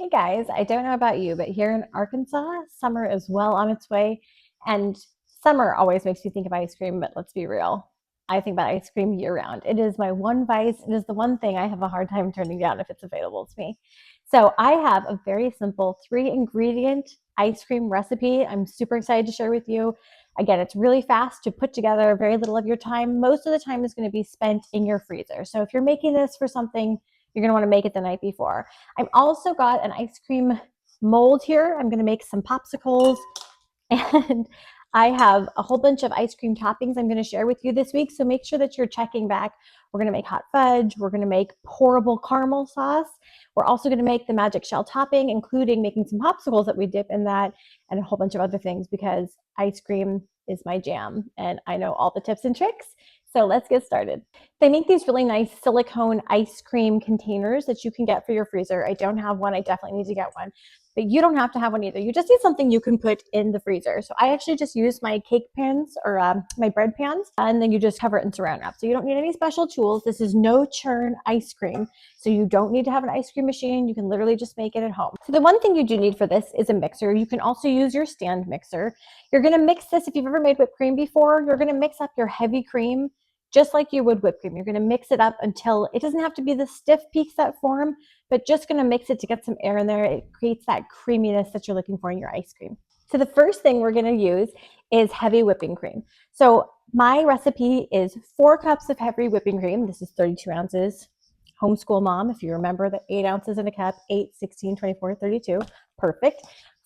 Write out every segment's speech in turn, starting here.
Hey guys, I don't know about you, but here in Arkansas, summer is well on its way. And summer always makes me think of ice cream, but let's be real. I think about ice cream year round. It is my one vice. It is the one thing I have a hard time turning down if it's available to me. So I have a very simple 3 ingredient ice cream recipe. I'm super excited to share with you. Again, it's really fast to put together, very little of your time. Most of the time is going to be spent in your freezer. So if you're making this for something, you're going to want to make it the night before. I've also got an ice cream mold here. I'm going to make some popsicles, and I have a whole bunch of ice cream toppings I'm going to share with you this week. So make sure that you're checking back. We're going to make hot fudge. We're going to make pourable caramel sauce. We're also going to make the magic shell topping, including making some popsicles that we dip in that, and a whole bunch of other things because ice cream is my jam and I know all the tips and tricks. So let's get started. They make these really nice silicone ice cream containers that you can get for your freezer. I don't have one. I definitely need to get one. But you don't have to have one either. You just need something you can put in the freezer. So I actually just use my cake pans or my bread pans, and then you just cover it in saran wrap. So you don't need any special tools. This is no churn ice cream. So you don't need to have an ice cream machine. You can literally just make it at home. So the one thing you do need for this is a mixer. You can also use your stand mixer. You're going to mix this. If you've ever made whipped cream before, you're going to mix up your heavy cream just like you would whipped cream. You're going to mix it up until it doesn't have to be the stiff peak set form, but just going to mix it to get some air in there. It creates that creaminess that you're looking for in your ice cream. So the first thing we're going to use is heavy whipping cream. So my recipe is 4 cups of heavy whipping cream. This is 32 ounces. Homeschool mom, if you remember the 8 ounces in a cup, 8, 16, 24, 32. Perfect.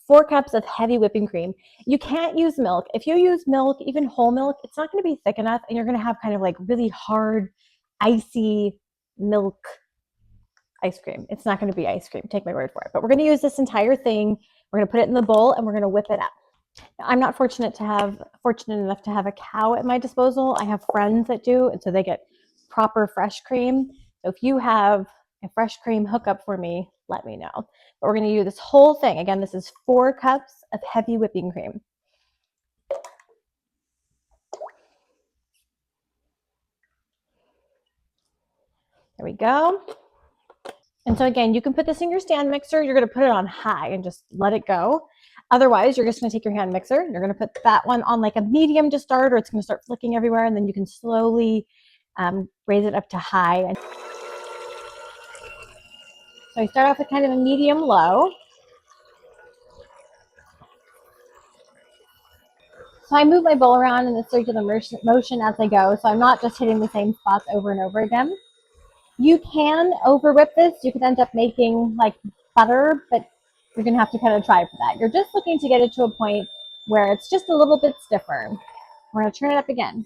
4 cups of heavy whipping cream. You can't use milk. If you use milk, even whole milk, it's not going to be thick enough, and you're going to have kind of like really hard, icy milk ice cream. It's not going to be ice cream. Take my word for it. But we're going to use this entire thing. We're going to put it in the bowl, and we're going to whip it up. Now, I'm not fortunate enough to have a cow at my disposal. I have friends that do, and so they get proper fresh cream. So if you have a fresh cream hookup for me, let me know. But we're going to use this whole thing. Again, this is 4 cups of heavy whipping cream. There we go. And so again, you can put this in your stand mixer. You're going to put it on high and just let it go. Otherwise, you're just going to take your hand mixer. You're going to put that one on like a medium to start, or it's going to start flicking everywhere. And then you can slowly raise it up to high. So I start off with kind of a medium low. So I move my bowl around in a circular motion as I go. So I'm not just hitting the same spots over and over again. You can over whip this. You could end up making like butter, but you're going to have to kind of try for that. You're just looking to get it to a point where it's just a little bit stiffer. We're going to turn it up again.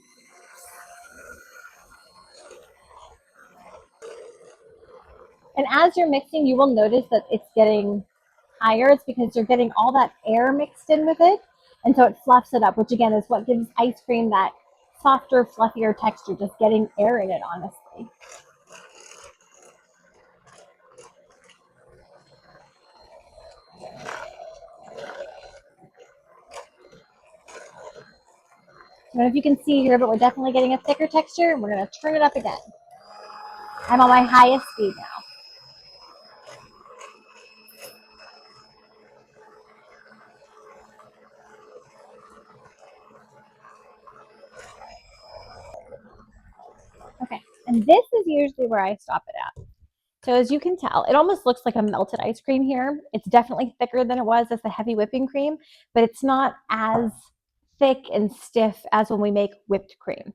And as you're mixing, you will notice that it's getting higher. It's because you're getting all that air mixed in with it. And so it fluffs it up, which again is what gives ice cream that softer, fluffier texture, just getting air in it, honestly. I don't know if you can see here, but we're definitely getting a thicker texture, and we're going to turn it up again. I'm on my highest speed now. Okay, and this is usually where I stop it at. So as you can tell, it almost looks like a melted ice cream here. It's definitely thicker than it was as the heavy whipping cream, but it's not as thick and stiff as when we make whipped cream.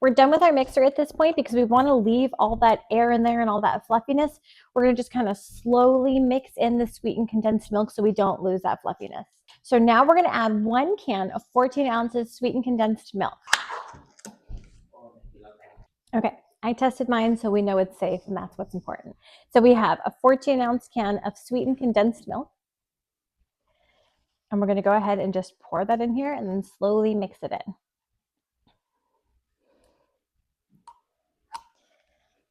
We're done with our mixer at this point because we want to leave all that air in there and all that fluffiness. We're going to just kind of slowly mix in the sweetened condensed milk so we don't lose that fluffiness. So now we're going to add 1 can of 14 ounces sweetened condensed milk. Okay, I tested mine, so we know it's safe, and that's what's important. So we have a 14-ounce can of sweetened condensed milk. And we're going to go ahead and just pour that in here and then slowly mix it in.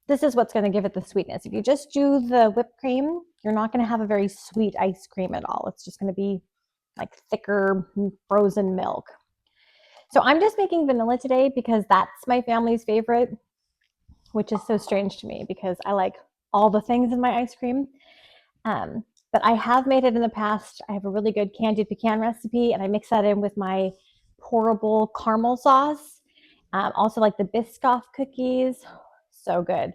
This is what's going to give it the sweetness. If you just do the whipped cream, you're not going to have a very sweet ice cream at all. It's just going to be like thicker frozen milk. So I'm just making vanilla today because that's my family's favorite, which is so strange to me because I like all the things in my ice cream. But but I have made it in the past. I have a really good candied pecan recipe, and I mix that in with my pourable caramel sauce. Also like the Biscoff cookies, so good.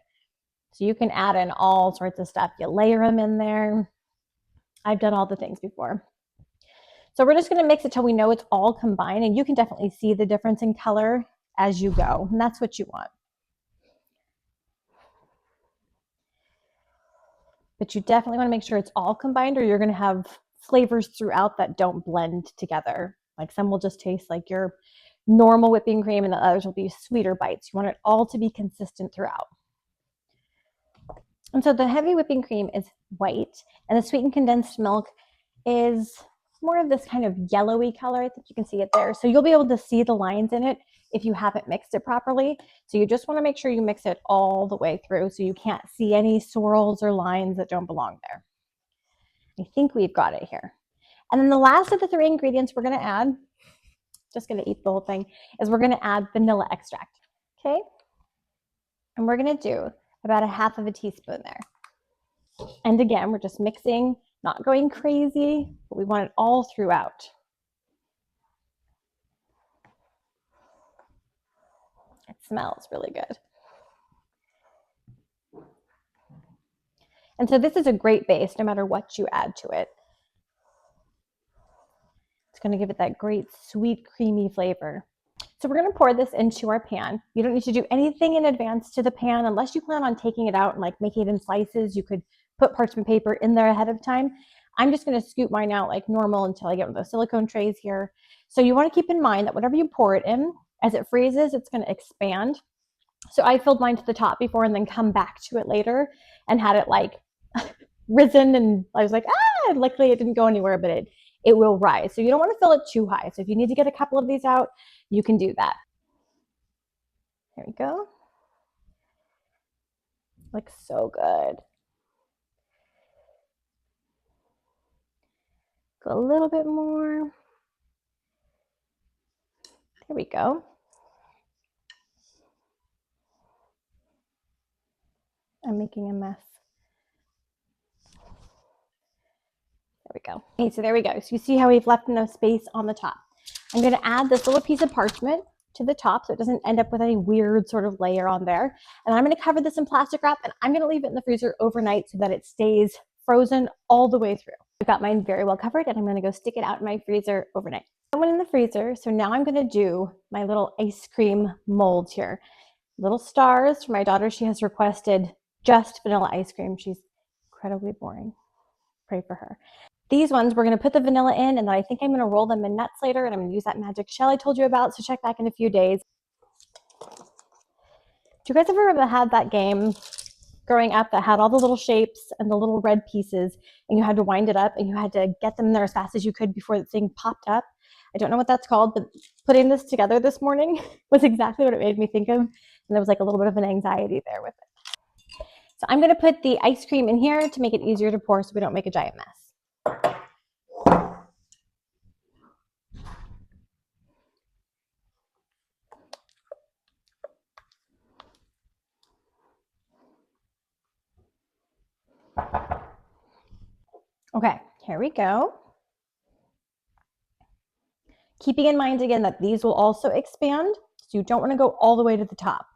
So you can add in all sorts of stuff. You layer them in there. I've done all the things before. So we're just going to mix it till we know it's all combined, and you can definitely see the difference in color as you go, and that's what you want. But you definitely want to make sure it's all combined, or you're going to have flavors throughout that don't blend together. Like some will just taste like your normal whipping cream, and the others will be sweeter bites. You want it all to be consistent throughout. And so the heavy whipping cream is white, and the sweetened condensed milk is more of this kind of yellowy color. I think you can see it there. So you'll be able to see the lines in it if you haven't mixed it properly. So you just want to make sure you mix it all the way through so you can't see any swirls or lines that don't belong there. I think we've got it here. And then the last of the 3 ingredients we're going to add, just going to eat the whole thing, is we're going to add vanilla extract. Okay? And we're going to do about 1/2 teaspoon there. And again, we're just mixing, not going crazy, but we want it all throughout. It smells really good. And so this is a great base no matter what you add to it. It's going to give it that great sweet, creamy flavor. So we're going to pour this into our pan. You don't need to do anything in advance to the pan unless you plan on taking it out and like making it in slices. You could put parchment paper in there ahead of time. I'm just going to scoop mine out like normal until I get one of those silicone trays here. So you want to keep in mind that whatever you pour it in, as it freezes, it's going to expand. So I filled mine to the top before and then come back to it later and had it like risen, and I was like, luckily it didn't go anywhere, but it will rise. So you don't want to fill it too high. So if you need to get a couple of these out, you can do that. There we go. Looks so good. Go a little bit more. There we go. I'm making a mess. There we go. Okay, so there we go. So you see how we've left enough space on the top. I'm going to add this little piece of parchment to the top so it doesn't end up with any weird sort of layer on there. And I'm going to cover this in plastic wrap, and I'm going to leave it in the freezer overnight so that it stays frozen all the way through. I've got mine very well covered, and I'm going to go stick it out in my freezer overnight. I went in the freezer, so now I'm going to do my little ice cream molds here. Little stars for my daughter. She has requested just vanilla ice cream. She's incredibly boring. Pray for her. These ones, we're going to put the vanilla in, and then I think I'm going to roll them in nuts later, and I'm going to use that magic shell I told you about, so check back in a few days. Do you guys ever had that game growing up that had all the little shapes and the little red pieces, and you had to wind it up, and you had to get them there as fast as you could before the thing popped up? I don't know what that's called, but putting this together this morning was exactly what it made me think of, and there was like a little bit of an anxiety there with it. So I'm going to put the ice cream in here to make it easier to pour so we don't make a giant mess. Okay, here we go. Keeping in mind again that these will also expand, so you don't want to go all the way to the top.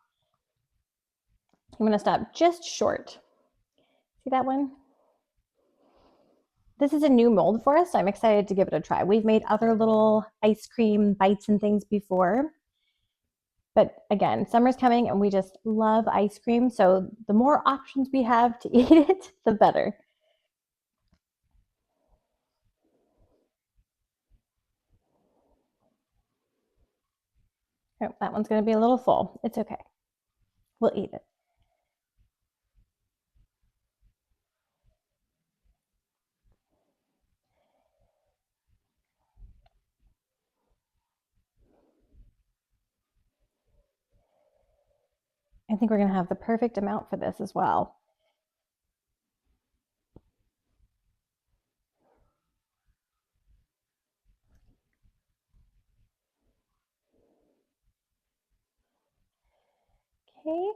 I'm going to stop just short. See that one? This is a new mold for us, so I'm excited to give it a try. We've made other little ice cream bites and things before. But again, summer's coming and we just love ice cream, so the more options we have to eat it, the better. Oh, that one's going to be a little full. It's okay. We'll eat it. I think we're going to have the perfect amount for this as well. Okay.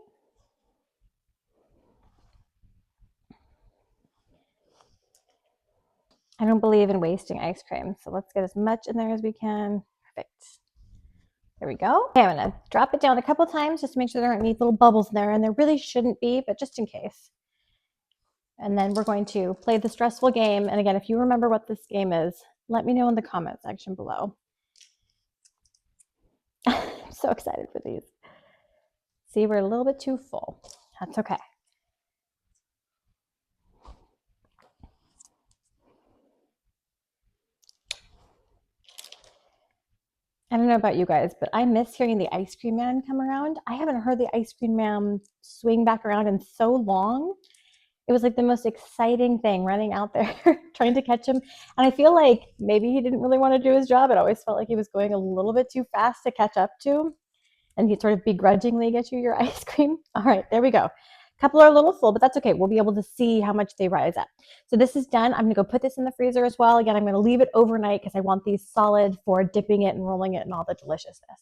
I don't believe in wasting ice cream, so let's get as much in there as we can. Perfect. There we go. Okay, I'm gonna drop it down a couple times just to make sure there aren't any little bubbles in there, and there really shouldn't be, but just in case. And then we're going to play the stressful game. And again, if you remember what this game is, let me know in the comment section below. I'm so excited for these. See, we're a little bit too full. That's okay. I don't know about you guys, but I miss hearing the ice cream man come around. I haven't heard the ice cream man swing back around in so long. It was like the most exciting thing, running out there trying to catch him. And I feel like maybe he didn't really want to do his job. It always felt like he was going a little bit too fast to catch up to. And he'd sort of begrudgingly get you your ice cream. All right, there we go. A couple are a little full, but that's okay. We'll be able to see how much they rise up. So this is done. I'm gonna go put this in the freezer as well. Again, I'm gonna leave it overnight because I want these solid for dipping it and rolling it and all the deliciousness.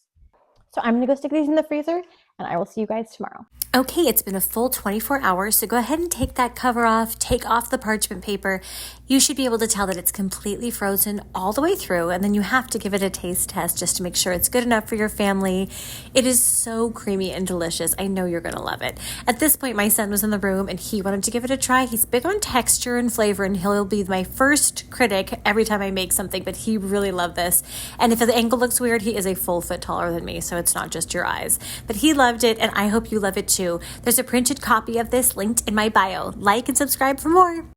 So I'm gonna go stick these in the freezer and I will see you guys tomorrow. Okay, it's been a full 24 hours, so go ahead and take that cover off, take off the parchment paper. You should be able to tell that it's completely frozen all the way through, and then you have to give it a taste test just to make sure it's good enough for your family. It is so creamy and delicious. I know you're gonna love it. At this point, my son was in the room and he wanted to give it a try. He's big on texture and flavor, and he'll be my first critic every time I make something, but he really loved this. And if the angle looks weird, he is a full foot taller than me, so it's not just your eyes. But he loved it, and I hope you love it too. There's a printed copy of this linked in my bio. Like and subscribe for more.